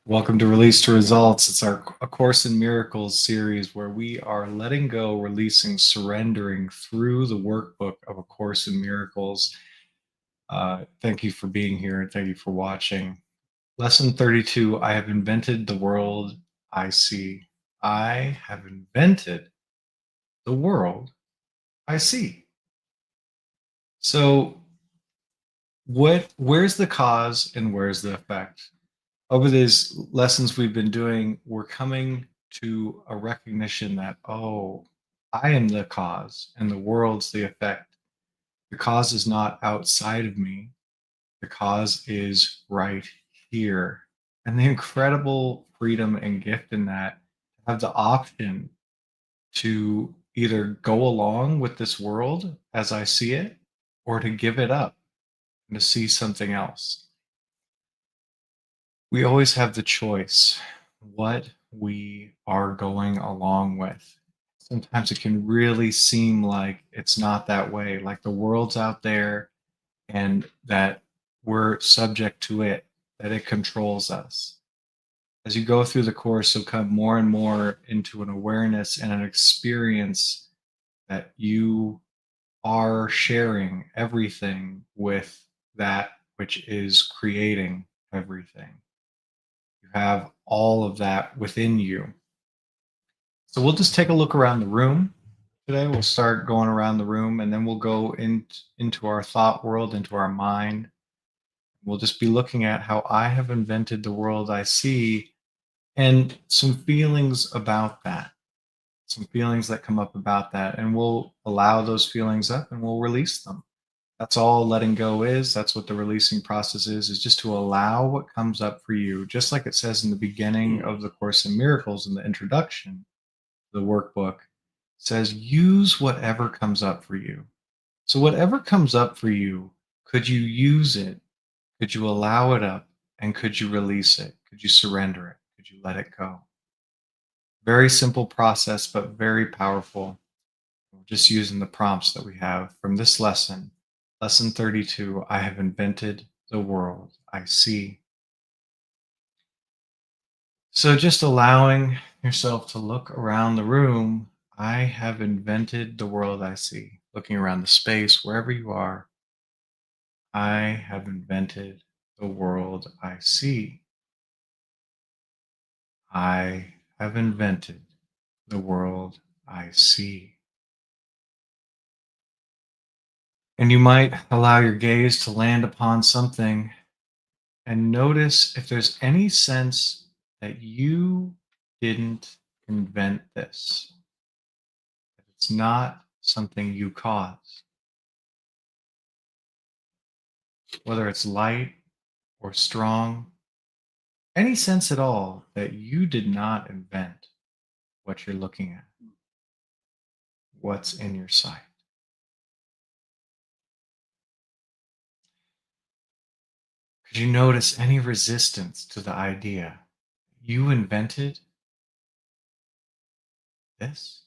Welcome to Release to Results. It's our A Course in Miracles series where we are letting go, releasing, surrendering through the workbook of A Course in Miracles. Thank you for being here and thank you for watching. Lesson 32. I have invented the world I see. I have invented the world I see. So, where's the cause and where's the effect? Over these lessons we've been doing, we're coming to a recognition that, oh, I am the cause and the world's the effect. The cause is not outside of me, the cause is right here. And the incredible freedom and gift in that, to have the option to either go along with this world as I see it or to give it up and to see something else. We always have the choice what we are going along with. Sometimes it can really seem like it's not that way, like the world's out there and that we're subject to it, that it controls us. As you go through the course, you'll come more and more into an awareness and an experience that you are sharing everything with that which is creating everything. You have all of that within you. So we'll just take a look around the room today. We'll start going around the room and then we'll go into our thought world, into our mind. We'll just be looking at how I have invented the world I see and some feelings about that, some feelings that come up about that. And we'll allow those feelings up and we'll release them. That's all letting go is. That's what the releasing process is just to allow what comes up for you. Just like it says in the beginning of the Course in Miracles in the introduction, the workbook says, use whatever comes up for you. So, whatever comes up for you, could you use it? Could you allow it up? And could you release it? Could you surrender it? Could you let it go? Very simple process, but very powerful. We're just using the prompts that we have from this lesson. Lesson 32. I have invented the world I see. So, just allowing yourself to look around the room, I have invented the world I see. Looking around the space, wherever you are, I have invented the world I see. I have invented the world I see. And you might allow your gaze to land upon something and notice if there's any sense that you didn't invent this, that it's not something you caused, whether it's light or strong, any sense at all that you did not invent what you're looking at, what's in your sight. Could you notice any resistance to the idea you invented this?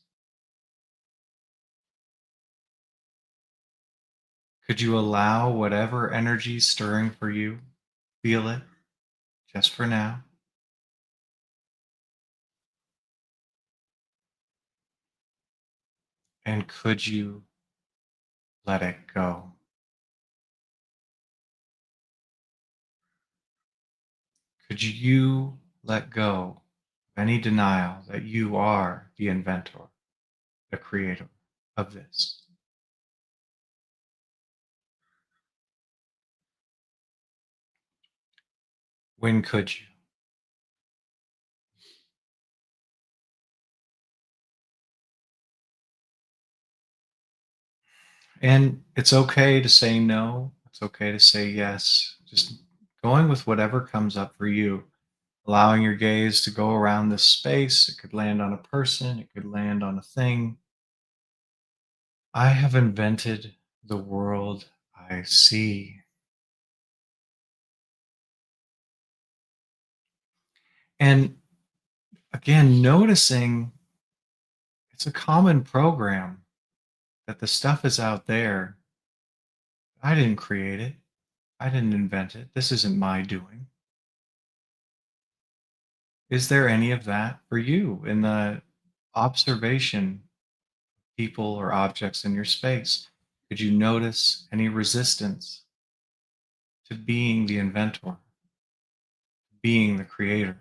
Could you allow whatever energy stirring for you, feel it just for now? And could you let it go? Could you let go of any denial that you are the inventor, the creator of this? When could you? And it's okay to say no. It's okay to say yes. Just going with whatever comes up for you, allowing your gaze to go around this space. It could land on a person, it could land on a thing. I have invented the world I see. And again, noticing it's a common program that the stuff is out there. I didn't create it. I didn't invent it. This isn't my doing. Is there any of that for you in the observation, people or objects in your space? Could you notice any resistance to being the inventor, being the creator?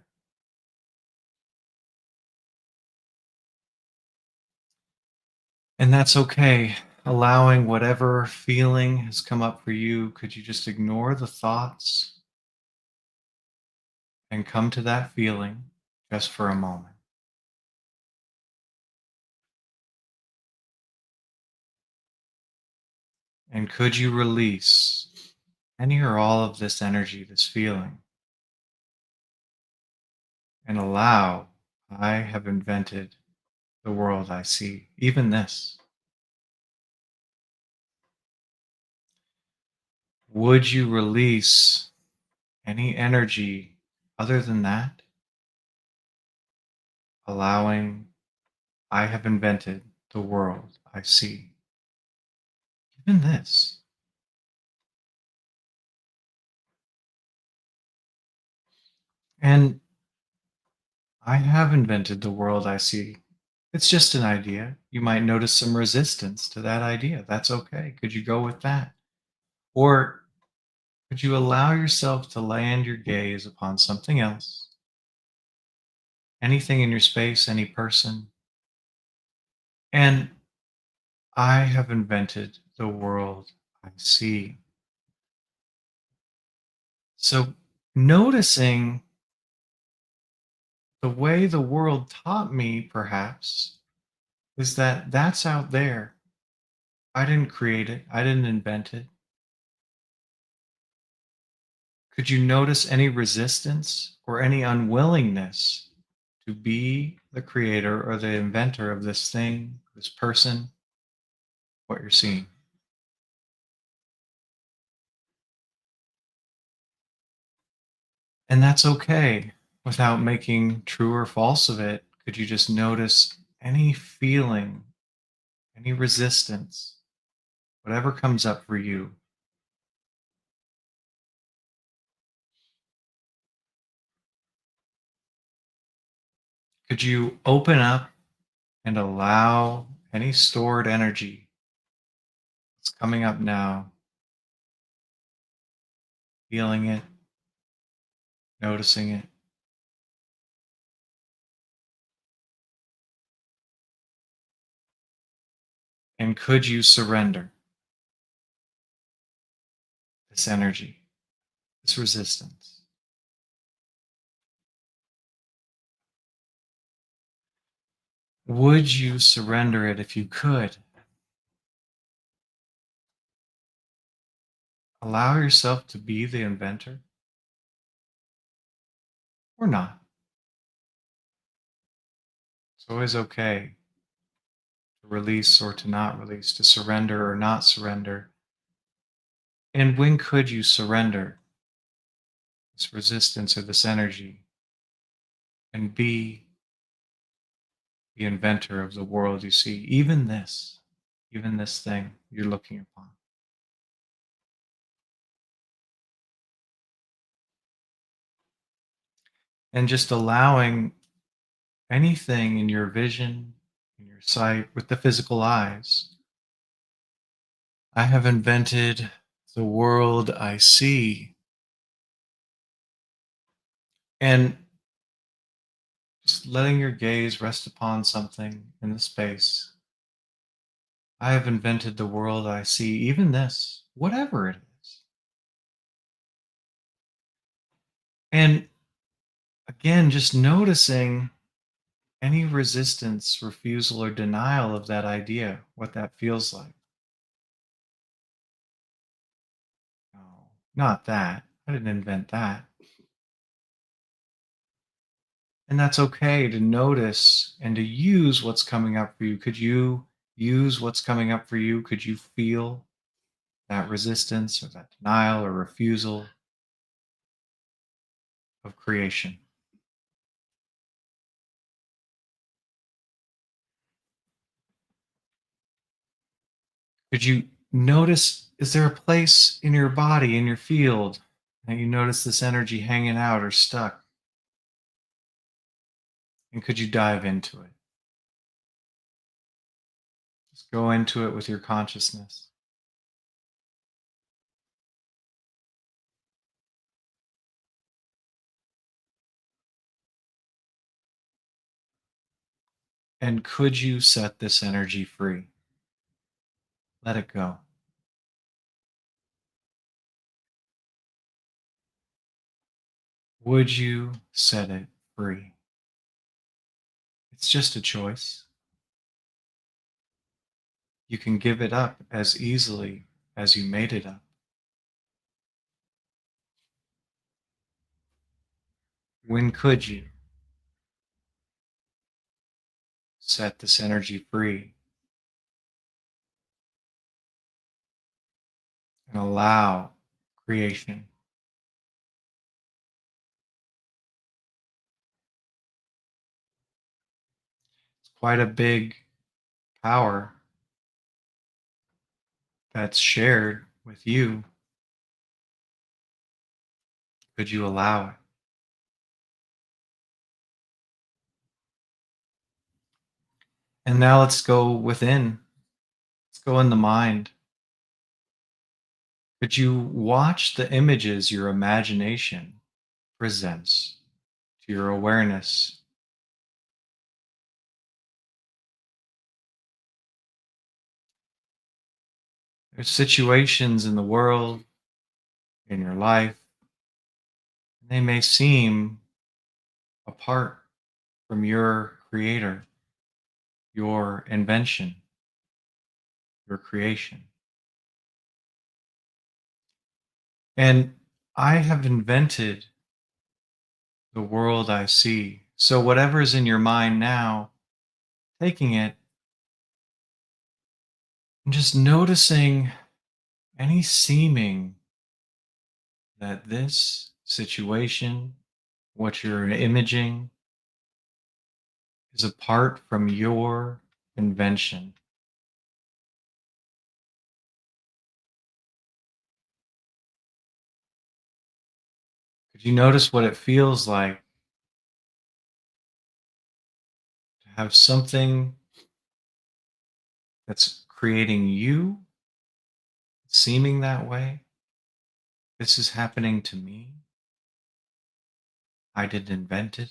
And that's okay. Allowing whatever feeling has come up for you, could you just ignore the thoughts and come to that feeling just for a moment? And could you release any or all of this energy, this feeling, and allow, I have invented the world I see, even this. Would you release any energy other than that, allowing, I have invented the world I see, even this? And I have invented the world I see. It's just an idea. You might notice some resistance to that idea. That's okay. Could you go with that? Or could you allow yourself to land your gaze upon something else, anything in your space, any person? And I have invented the world I see. So, noticing the way the world taught me, perhaps, is that that's out there. I didn't create it, I didn't invent it. Could you notice any resistance or any unwillingness to be the creator or the inventor of this thing, this person, what you're seeing? And that's okay. Without making true or false of it, could you just notice any feeling, any resistance, whatever comes up for you? Could you open up and allow any stored energy that's coming up now, feeling it, noticing it? And could you surrender this energy, this resistance? Would you surrender it if you could? Allow yourself to be the inventor or not. It's always okay to release or to not release, to surrender or not surrender. And when could you surrender this resistance or this energy and be the inventor of the world you see, even this thing you're looking upon? And just allowing anything in your vision, in your sight, with the physical eyes. I have invented the world I see. And just letting your gaze rest upon something in the space. I have invented the world I see, even this, whatever it is. And again, just noticing any resistance, refusal, or denial of that idea, what that feels like. No, not that. I didn't invent that. And that's okay to notice and to use what's coming up for you. Could you use what's coming up for you? Could you feel that resistance or that denial or refusal of creation? Could you notice, is there a place in your body, in your field, that you notice this energy hanging out or stuck? And could you dive into it? Just go into it with your consciousness. And could you set this energy free? Let it go. Would you set it free? It's just a choice. You can give it up as easily as you made it up. When could you set this energy free and allow creation? It's quite a big power that's shared with you. Could you allow it? And now let's go within. Let's go in the mind. Could you watch the images your imagination presents to your awareness? There's situations in the world, in your life, they may seem apart from your creator, your invention, your creation. And I have invented the world I see. So, whatever is in your mind now, taking it and just noticing any seeming that this situation, what you're imaging, is apart from your invention. Could you notice what it feels like to have something that's creating you seeming that way? This is happening to me. I didn't invent it.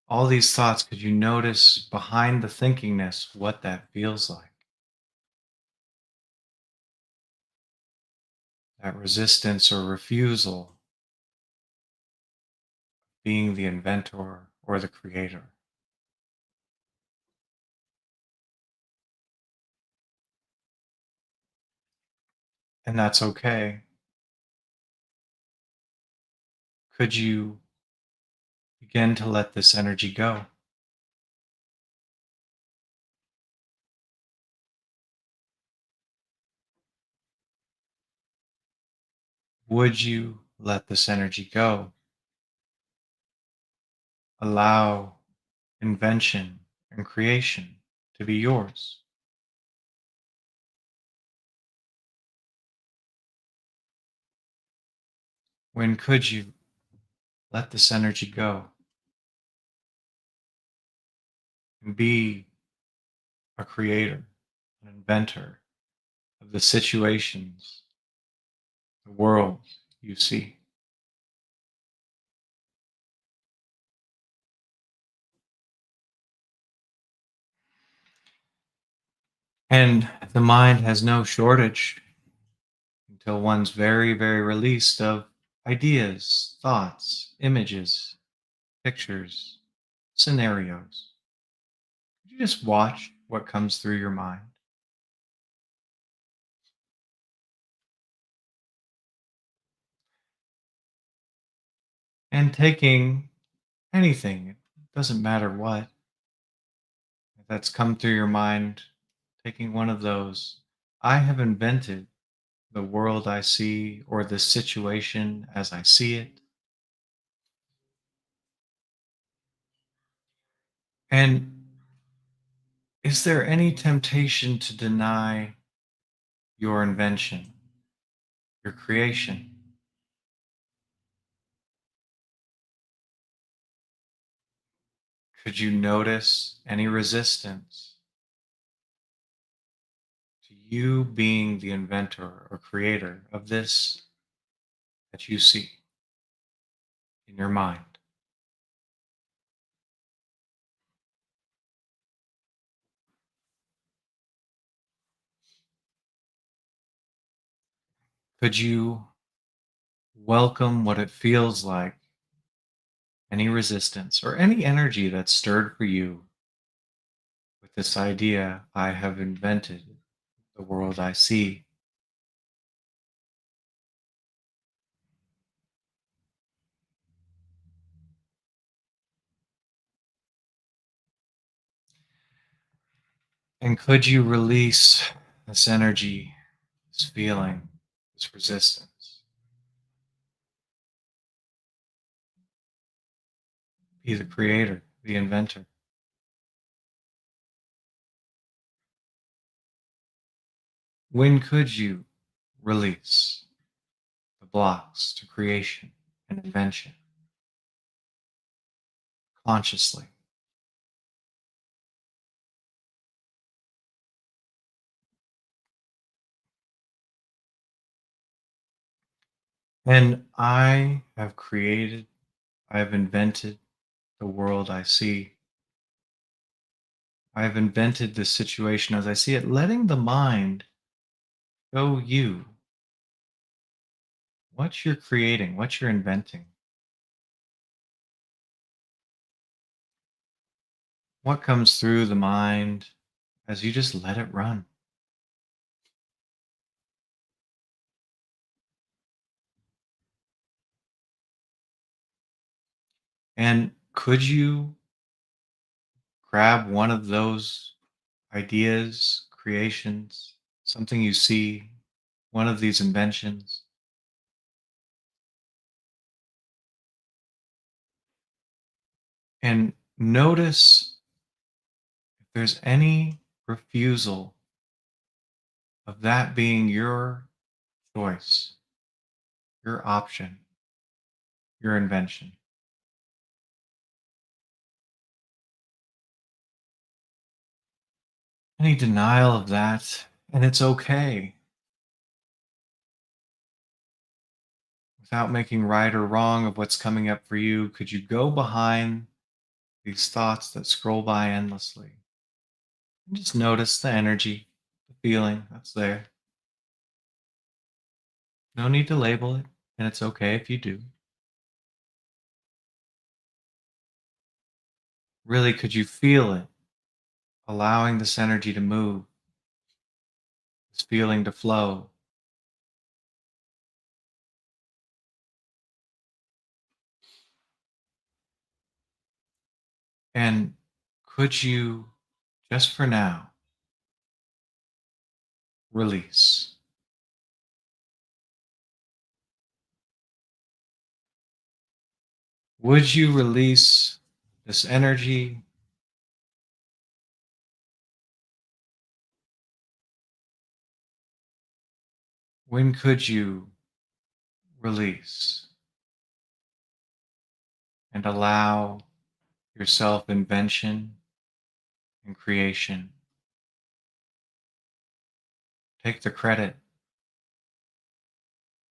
All these thoughts, could you notice behind the thinkingness what that feels like? That resistance or refusal, being the inventor or the creator. And that's okay. Could you begin to let this energy go? Would you let this energy go? Allow invention and creation to be yours. When could you let this energy go and be a creator, an inventor of the situations, the world you see? And the mind has no shortage until one's very, very released of ideas, thoughts, images, pictures, scenarios. You just watch what comes through your mind. And taking anything, it doesn't matter what, that's come through your mind, taking one of those. I have invented the world I see or the situation as I see it. And is there any temptation to deny your invention, your creation? Could you notice any resistance to you being the inventor or creator of this that you see in your mind? Could you welcome what it feels like, any resistance or any energy that's stirred for you with this idea? I have invented the world I see. And could you release this energy, this feeling, this resistance? Be the creator, the inventor. When could you release the blocks to creation and invention consciously? And I have created, I have invented the world I see. I have invented this situation as I see it, letting the mind show you what you're creating, what you're inventing, what comes through the mind as you just let it run. And could you grab one of those ideas, creations, something you see, one of these inventions, and notice if there's any refusal of that being your choice, your option, your invention? Any denial of that, and it's okay, without making right or wrong of what's coming up for you. Could you go behind these thoughts that scroll by endlessly and just notice the energy, the feeling that's there? No need to label it, and it's okay if you do. Really, could you feel it, allowing this energy to move, this feeling to flow? And could you, just for now, release? Would you release this energy? When could you release and allow yourself invention and creation? Take the credit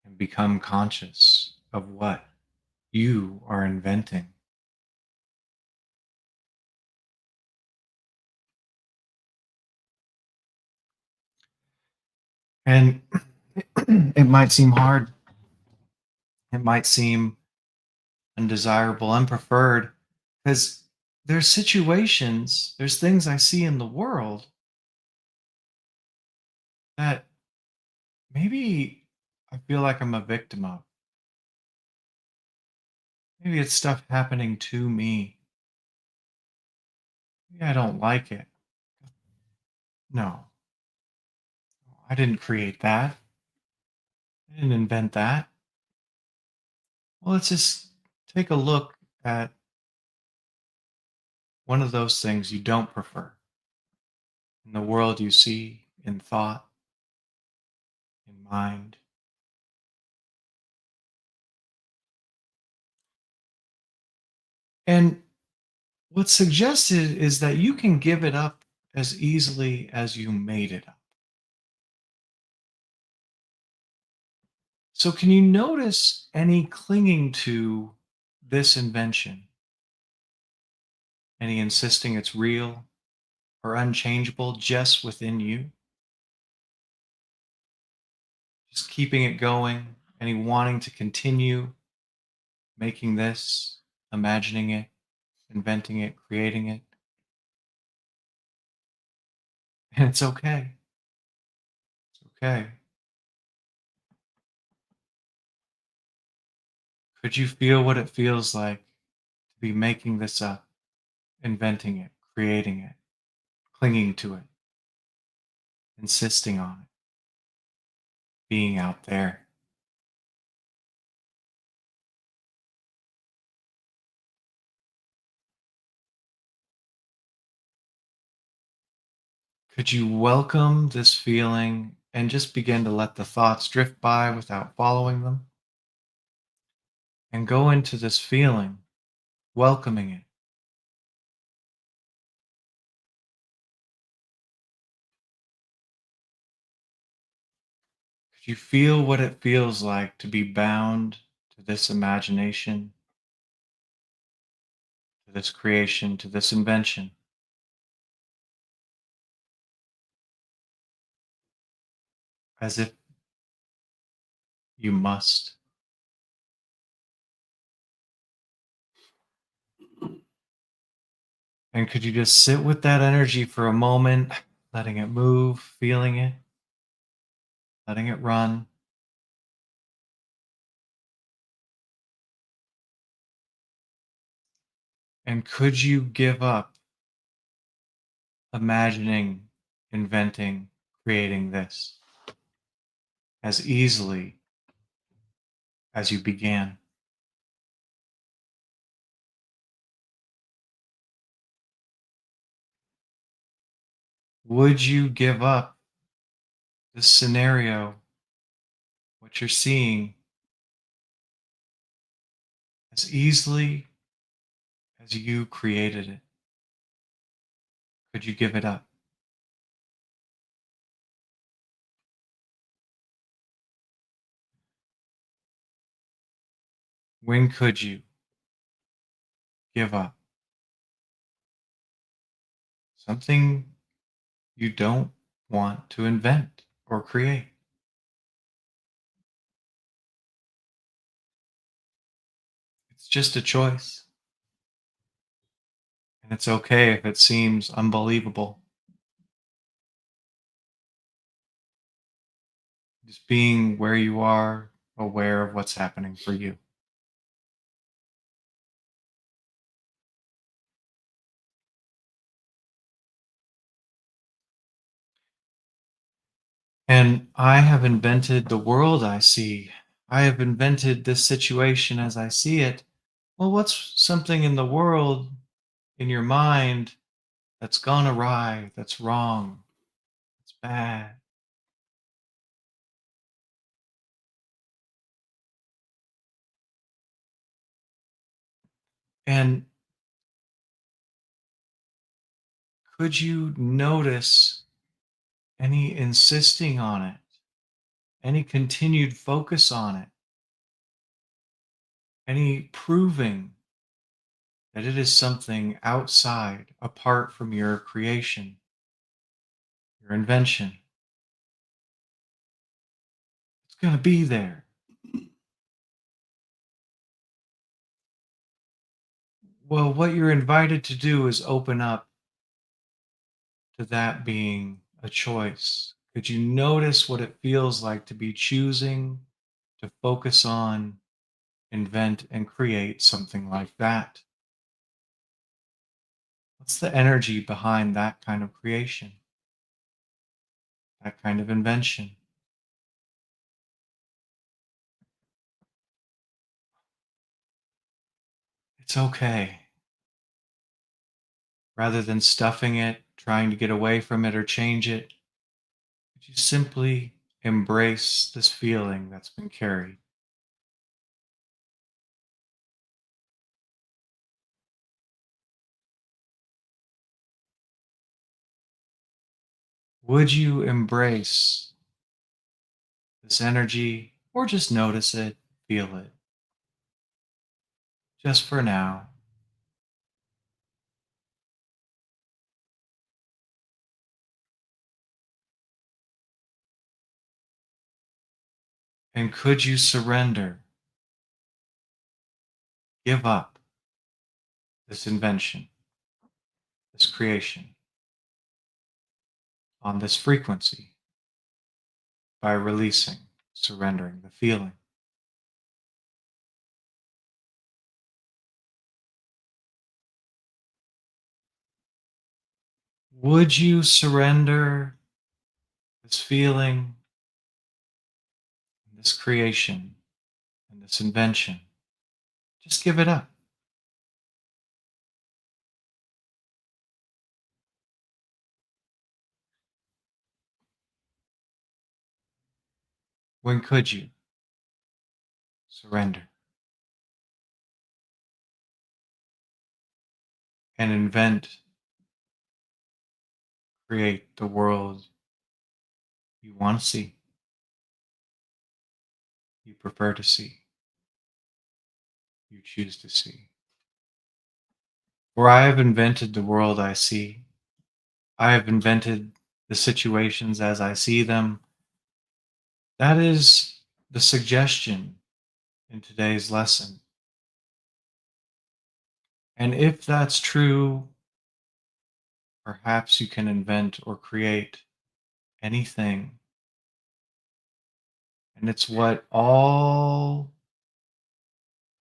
and become conscious of what you are inventing. And it might seem hard, it might seem undesirable, unpreferred, because there's situations, there's things I see in the world that maybe I feel like I'm a victim of. Maybe it's stuff happening to me. Maybe I don't like it. No, I didn't create that. I didn't invent that. Well, let's just take a look at one of those things you don't prefer in the world you see, in thought, in mind. And What's suggested is that you can give it up as easily as you made it up. So, can you notice any clinging to this invention? Any insisting it's real or unchangeable just within you? Just keeping it going? Any wanting to continue making this, imagining it, inventing it, creating it? And it's okay. It's okay. Could you feel what it feels like to be making this up, inventing it, creating it, clinging to it, insisting on it, being out there? Could you welcome this feeling and just begin to let the thoughts drift by without following them? And go into this feeling, welcoming it. Could you feel what it feels like to be bound to this imagination, to this creation, to this invention, as if you must? And could you just sit with that energy for a moment, letting it move, feeling it, letting it run? And could you give up imagining, inventing, creating this as easily as you began? Would you give up this scenario, what you're seeing, as easily as you created it? Could you give it up? When could you give up something you don't want to invent or create? It's just a choice, and it's okay if it seems unbelievable. Just being where you are, aware of what's happening for you. And I have invented the world I see. I have invented this situation as I see it. Well, what's something in the world, in your mind, that's gone awry, that's wrong, that's bad? And could you notice any insisting on it, any continued focus on it, any proving that it is something outside, apart from your creation, your invention? It's going to be there. Well, what you're invited to do is open up to that being a choice. Could you notice what it feels like to be choosing to focus on, invent, and create something like that? What's the energy behind that kind of creation, that kind of invention? It's okay. Rather than stuffing it, trying to get away from it or change it, could you simply embrace this feeling that's been carried? Would you embrace this energy or just notice it, feel it, just for now? And could you surrender, give up this invention, this creation on this frequency by releasing, surrendering the feeling? Would you surrender this feeling, this creation, and this invention? Just give it up. When could you surrender and invent, create the world you want to see, you prefer to see, you choose to see? For I have invented the world I see. I have invented the situations as I see them. That is the suggestion in today's lesson. And if that's true, perhaps you can invent or create anything. And it's what all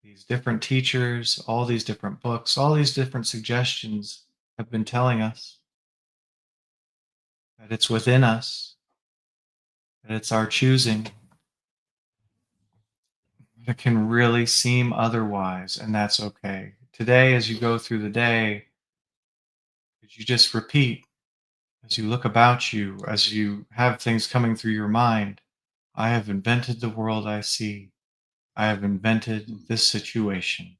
these different teachers, all these different books, all these different suggestions have been telling us, that it's within us, that it's our choosing. It can really seem otherwise, and that's okay. Today, as you go through the day, could you just repeat as you look about you, as you have things coming through your mind? I have invented the world I see. I have invented this situation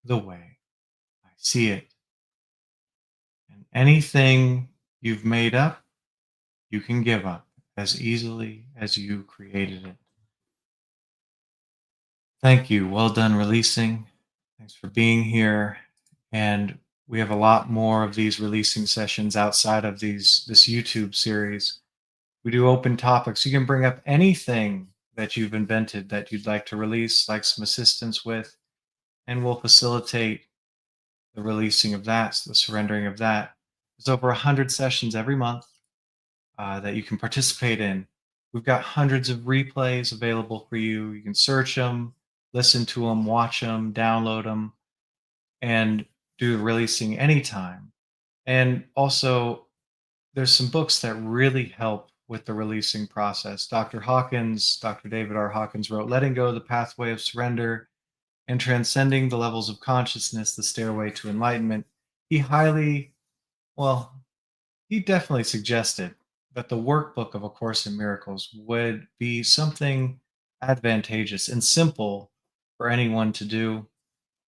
the way I see it. And anything you've made up, you can give up as easily as you created it. Thank you. Well done releasing. Thanks for being here. And we have a lot more of these releasing sessions outside of this YouTube series. We do open topics. You can bring up anything that you've invented that you'd like to release, like some assistance with, and we'll facilitate the releasing of that, so the surrendering of that. There's over 100 sessions every month that you can participate in. We've got hundreds of replays available for you. You can search them, listen to them, watch them, download them, and do the releasing anytime. And also, there's some books that really help with the releasing process. Dr. David R. Hawkins wrote Letting Go, the Pathway of Surrender, and Transcending the Levels of Consciousness, the Stairway to Enlightenment. He highly, well, he definitely suggested that the workbook of A Course in Miracles would be something advantageous and simple for anyone to do.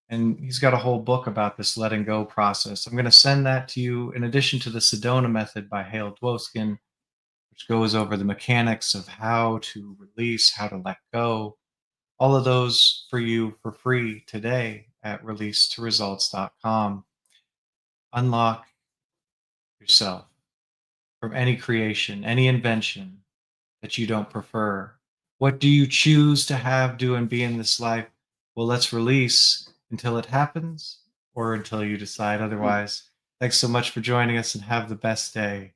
And he's got a whole book about this letting go process. I'm going to send that to you in addition to the Sedona method by Hale Dwoskin, which goes over the mechanics of how to release, how to let go. All of those for you for free today at releasetoresults.com. Unlock yourself from any creation, any invention that you don't prefer. What do you choose to have, do, and be in this life? Well, let's release until it happens or until you decide otherwise. Thanks so much for joining us and have the best day.